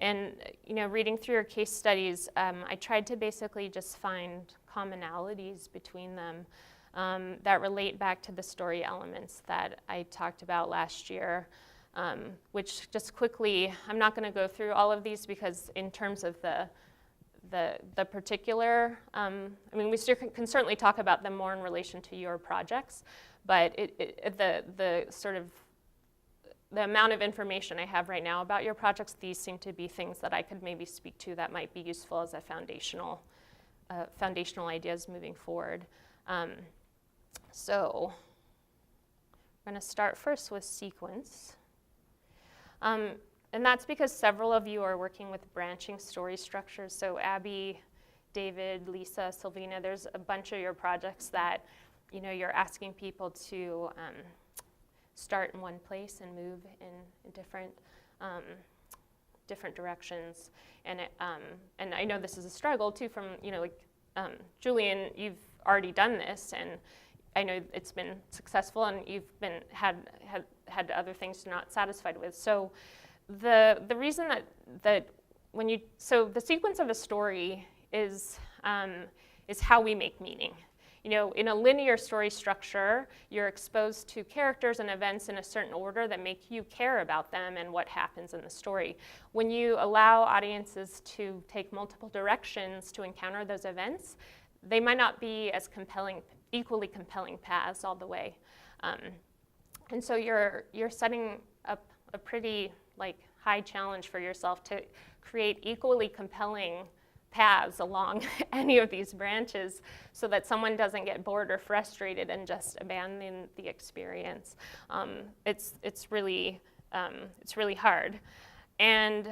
And reading through your case studies, I tried to basically just find commonalities between them that relate back to the story elements that I talked about last year, which just quickly, I'm not going to go through all of these because in terms of the particular, we can certainly talk about them more in relation to your projects, but the sort of the amount of information I have right now about your projects, these seem to be things that I could maybe speak to that might be useful as a foundational ideas moving forward. So we're going to start first with sequence. And that's because several of you are working with branching story structures. So Abby, David, Lisa, Sylvina, there's a bunch of your projects that you're asking people to start in one place and move in different directions. And I know this is a struggle too from, Julian, you've already done this, and I know it's been successful, and you've had other things you're not satisfied with. So the reason that the sequence of a story is how we make meaning. In a linear story structure, you're exposed to characters and events in a certain order that make you care about them and what happens in the story. When you allow audiences to take multiple directions to encounter those events, they might not be as equally compelling paths all the way. And so you're setting up a pretty high challenge for yourself to create equally compelling paths along any of these branches so that someone doesn't get bored or frustrated and just abandon the experience. It's really hard, and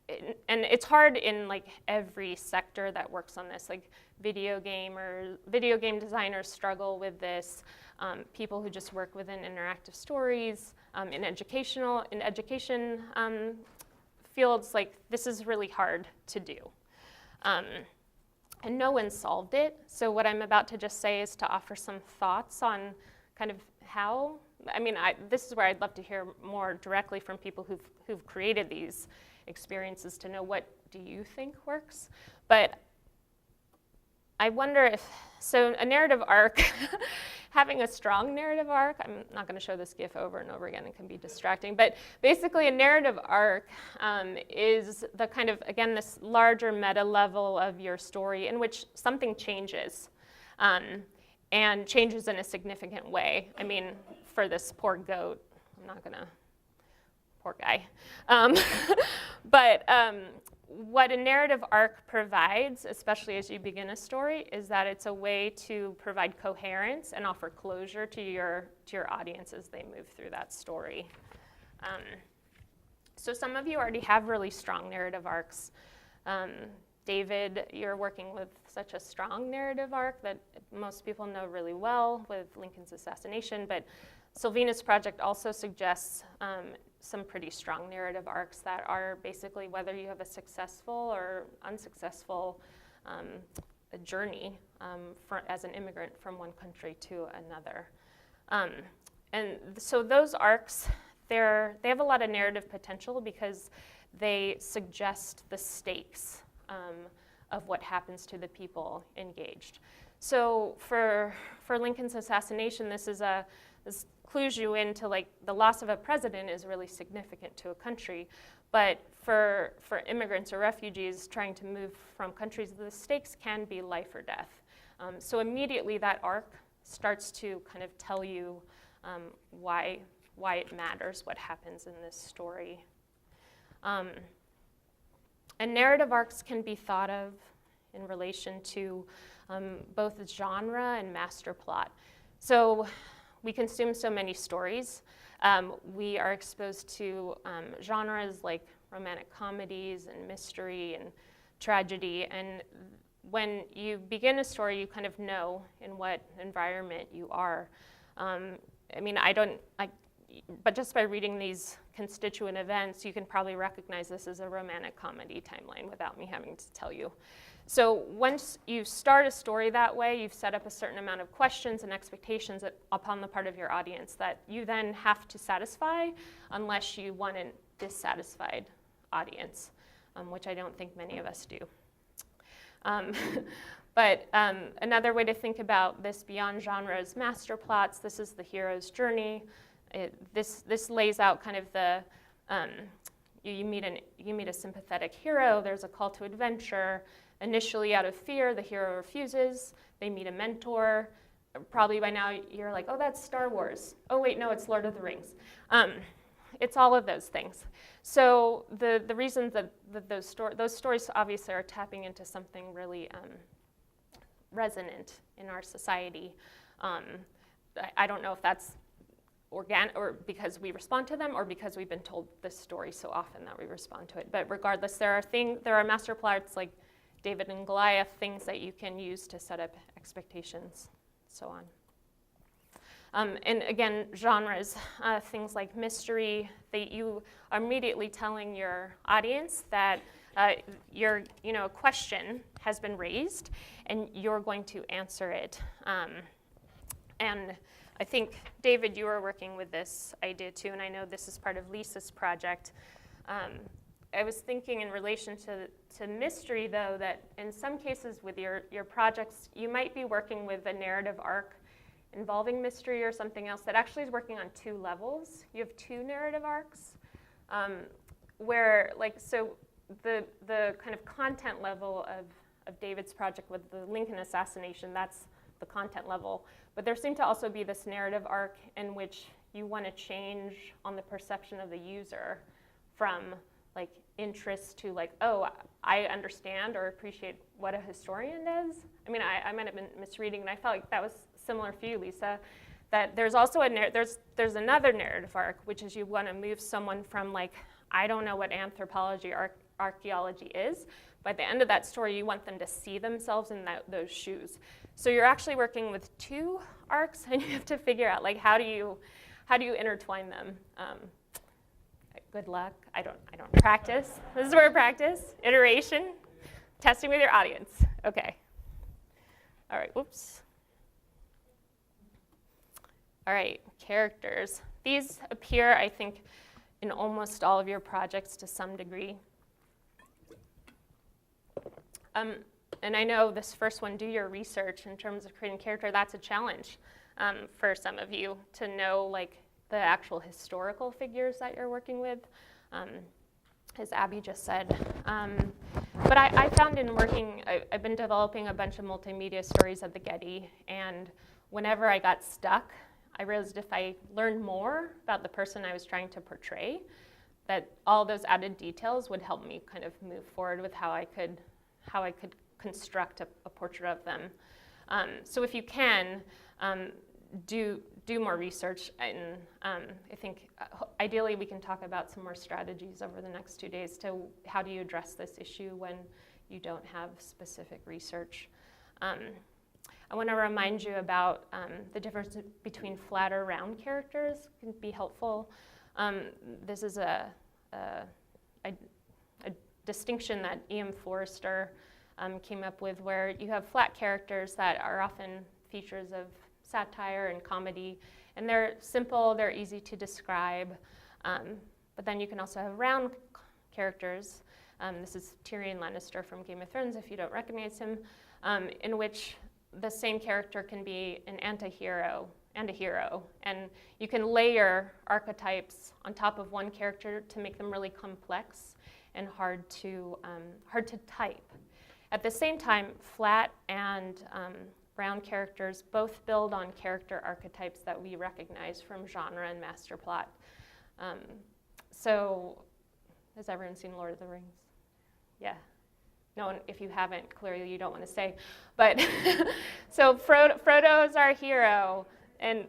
it's hard in every sector that works on this. Video game designers struggle with this. People who just work within interactive stories, in education fields, this is really hard to do. And no one solved it. So what I'm about to just say is to offer some thoughts on kind of how, this is where I'd love to hear more directly from people who've created these experiences to know what do you think works. But I wonder a narrative arc, having a strong narrative arc, I'm not going to show this GIF over and over again, it can be distracting, but basically a narrative arc is the kind of, again, this larger meta level of your story in which something changes, and changes in a significant way. For this poor goat, I'm not going to, poor guy. But what a narrative arc provides, especially as you begin a story, is that it's a way to provide coherence and offer closure to your audience as they move through that story. So some of you already have really strong narrative arcs. David, you're working with such a strong narrative arc that most people know really well with Lincoln's assassination, but Sylvina's project also suggests some pretty strong narrative arcs that are basically whether you have a successful or unsuccessful journey as an immigrant from one country to another. And so those arcs, they have a lot of narrative potential because they suggest the stakes of what happens to the people engaged. So for Lincoln's assassination, this clues you into the loss of a president is really significant to a country, but for immigrants or refugees trying to move from countries, the stakes can be life or death. So immediately that arc starts to kind of tell you why it matters what happens in this story. And narrative arcs can be thought of in relation to both the genre and master plot. So we consume so many stories. We are exposed to genres like romantic comedies and mystery and tragedy. And when you begin a story, you kind of know in what environment you are. But just by reading these constituent events, you can probably recognize this as a romantic comedy timeline without me having to tell you. So once you start a story that way, you've set up a certain amount of questions and expectations upon the part of your audience that you then have to satisfy unless you want it dissatisfied. audience, which I don't think many of us do. But another way to think about this beyond genre is master plots. This is the hero's journey. This lays out kind of the, you meet a sympathetic hero, there's a call to adventure. Initially out of fear, the hero refuses. They meet a mentor. Probably by now you're like, oh, that's Star Wars. Oh, wait, no, it's Lord of the Rings. It's all of those things. So the reasons that those stories obviously are tapping into something really resonant in our society. I don't know if that's organic or because we respond to them or because we've been told this story so often that we respond to it. But regardless, there are master plots like David and Goliath, things that you can use to set up expectations, so on. And again, genres, things like mystery, you are immediately telling your audience that a question has been raised and you're going to answer it. And I think, David, you were working with this idea too, and I know this is part of Lisa's project. I was thinking in relation to mystery, though, that in some cases with your projects, you might be working with a narrative arc involving mystery or something else that actually is working on two levels. You have two narrative arcs where, so the kind of content level of David's project with the Lincoln assassination, that's the content level. But there seemed to also be this narrative arc in which you want to change on the perception of the user from interest to oh, I understand or appreciate what a historian does. I mean, I might have been misreading, and I felt like that was similar for you, Lisa, that there's also there's another narrative arc, which is you want to move someone from I don't know what anthropology or archaeology is, but at the end of that story, you want them to see themselves in those shoes. So you're actually working with two arcs, and you have to figure out how do you intertwine them. Good luck. I don't practice. This is where practice, iteration, testing with your audience. Okay. All right. Whoops. All right. Characters. These appear, I think, in almost all of your projects to some degree. And I know this first one, do your research in terms of creating character. That's a challenge for some of you to know the actual historical figures that you're working with, as Abby just said. But I found in working, I've been developing a bunch of multimedia stories at the Getty, and whenever I got stuck, I realized if I learned more about the person I was trying to portray, that all those added details would help me kind of move forward with how I could construct a portrait of them. So if you can, do more research, and I think ideally we can talk about some more strategies over the next 2 days to how do you address this issue when you don't have specific research. I want to remind you about the difference between flat or round characters can be helpful. This is a distinction that E.M. Forrester came up with, where you have flat characters that are often features of satire and comedy, and they're simple, they're easy to describe, but then you can also have round characters. This is Tyrion Lannister from Game of Thrones, if you don't recognize him, in which the same character can be an anti-hero and a hero, and you can layer archetypes on top of one character to make them really complex and hard to type. At the same time, flat and round characters both build on character archetypes that we recognize from genre and master plot. So, has everyone seen Lord of the Rings? Yeah. No, if you haven't, clearly you don't want to say. But so Frodo is our hero, and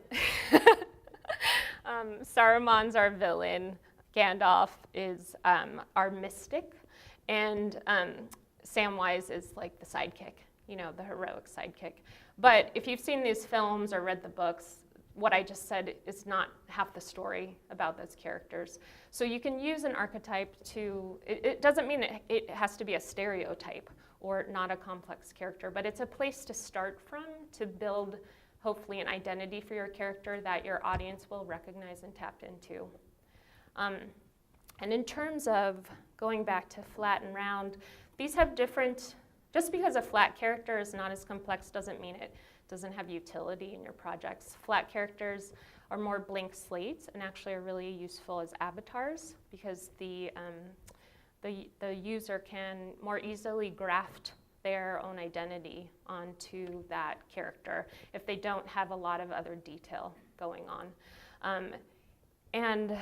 Saruman's our villain. Gandalf is our mystic, and Samwise is the sidekick, the heroic sidekick. But if you've seen these films or read the books, what I just said is not half the story about those characters. So you can use an archetype to, it doesn't mean it has to be a stereotype or not a complex character, but it's a place to start from to build, hopefully, an identity for your character that your audience will recognize and tap into. And in terms of going back to flat and round, these have different, just because a flat character is not as complex doesn't mean it doesn't have utility in your projects. Flat characters are more blank slates and actually are really useful as avatars because the user can more easily graft their own identity onto that character if they don't have a lot of other detail going on. And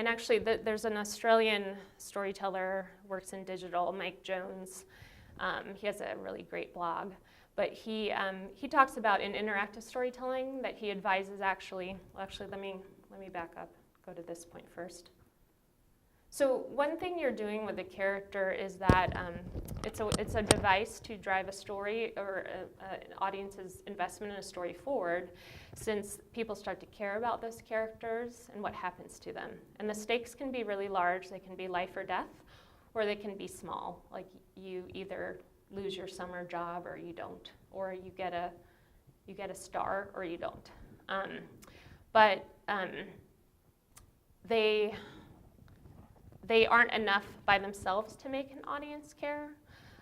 actually, there's an Australian storyteller, works in digital, Mike Jones. He has a really great blog. But he talks about in interactive storytelling that he advises actually let me back up, go to this point first. So one thing you're doing with a character is that it's a device to drive a story or an audience's investment in a story forward, since people start to care about those characters and what happens to them. And the stakes can be really large. They can be life or death, or they can be small, like you either lose your summer job or you don't, or you get a star or you don't. But they aren't enough by themselves to make an audience care.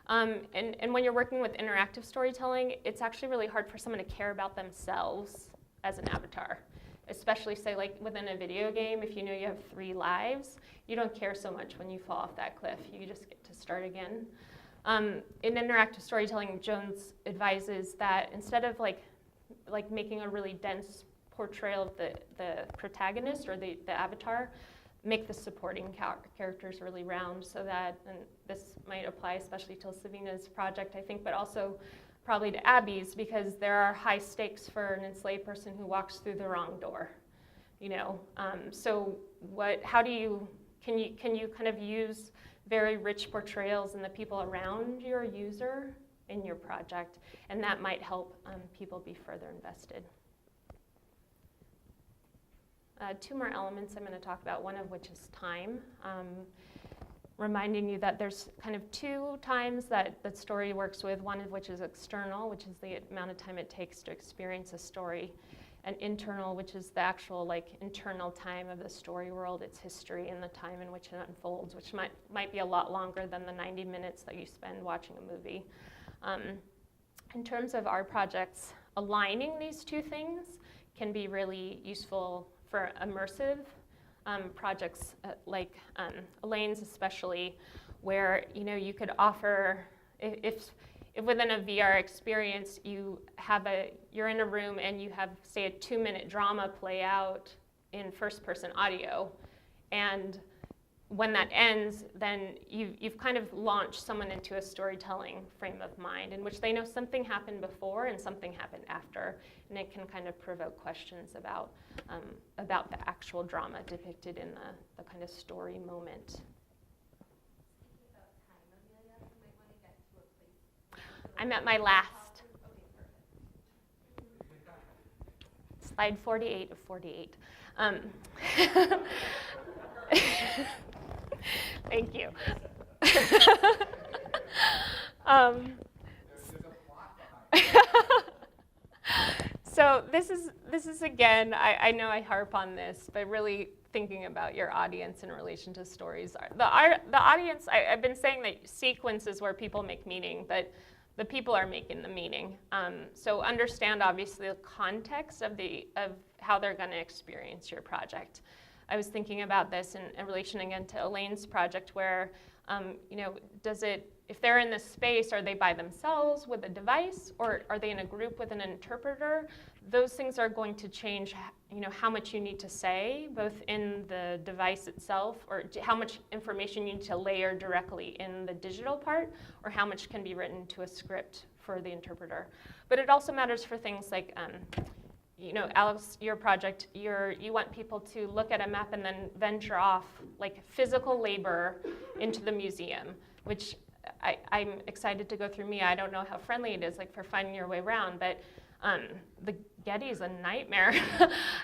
And when you're working with interactive storytelling, it's actually really hard for someone to care about themselves as an avatar. Especially, say, like within a video game, if you know you have 3 lives, you don't care so much when you fall off that cliff. You just get to start again. In interactive storytelling, Jones advises that instead of like making a really dense portrayal of the protagonist or the avatar, make the supporting characters really round so that, and this might apply especially to Savina's project, I think, but also probably to Abby's, because there are high stakes for an enslaved person who walks through the wrong door, you know. So can you kind of use very rich portrayals in the people around your user in your project, and that might help people be further invested. 2 more elements I'm going to talk about, one of which is time. Reminding you that there's kind of 2 times that the story works with, one of which is external, which is the amount of time it takes to experience a story, and internal, which is the actual like internal time of the story world, its history and the time in which it unfolds, which might be a lot longer than the 90 minutes that you spend watching a movie. In terms of our projects, aligning these 2 things can be really useful for immersive projects like Elaine's especially, where you could offer, if within a VR experience you're in a room and you have, say, a 2-minute drama play out in first-person audio, and when that ends, then you've kind of launched someone into a storytelling frame of mind in which they know something happened before and something happened after, and it can kind of provoke questions about the actual drama depicted in the kind of story moment. Speaking about time, Amelia, you might want to get to a place. I'm at my last. Okay, perfect. Slide 48 of 48. Thank you. So this is again, I know I harp on this, but really thinking about your audience in relation to stories. The audience, I've been saying that sequence is where people make meaning, but the people are making the meaning. So understand obviously the context of how they're going to experience your project. I was thinking about this in relation again to Elaine's project, where if they're in this space, are they by themselves with a device, or are they in a group with an interpreter? Those things are going to change, how much you need to say, both in the device itself, or how much information you need to layer directly in the digital part, or how much can be written to a script for the interpreter. But it also matters for things like, Alex, your project, you want people to look at a map and then venture off, like physical labor, into the museum, which I'm excited to go through Mia. I don't know how friendly it is, like for finding your way around, but the Getty is a nightmare,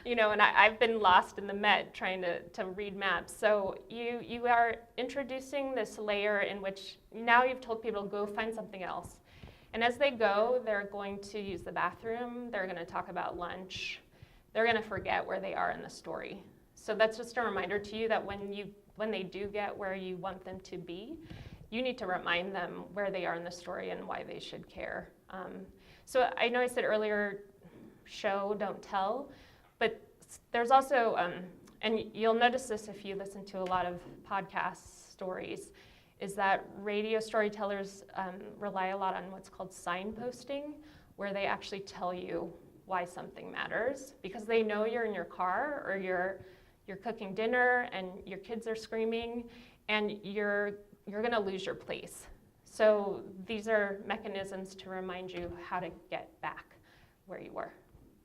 and I've been lost in the Met trying to read maps. So you are introducing this layer in which now you've told people to go find something else. And as they go, they're going to use the bathroom, they're going to talk about lunch, they're going to forget where they are in the story. So that's just a reminder to you that when they do get where you want them to be, you need to remind them where they are in the story and why they should care. So I know I said earlier, show, don't tell, but there's also, and you'll notice this if you listen to a lot of podcast stories, is that radio storytellers rely a lot on what's called signposting, where they actually tell you why something matters, because they know you're in your car or you're cooking dinner and your kids are screaming and you're gonna lose your place. So these are mechanisms to remind you how to get back where you were.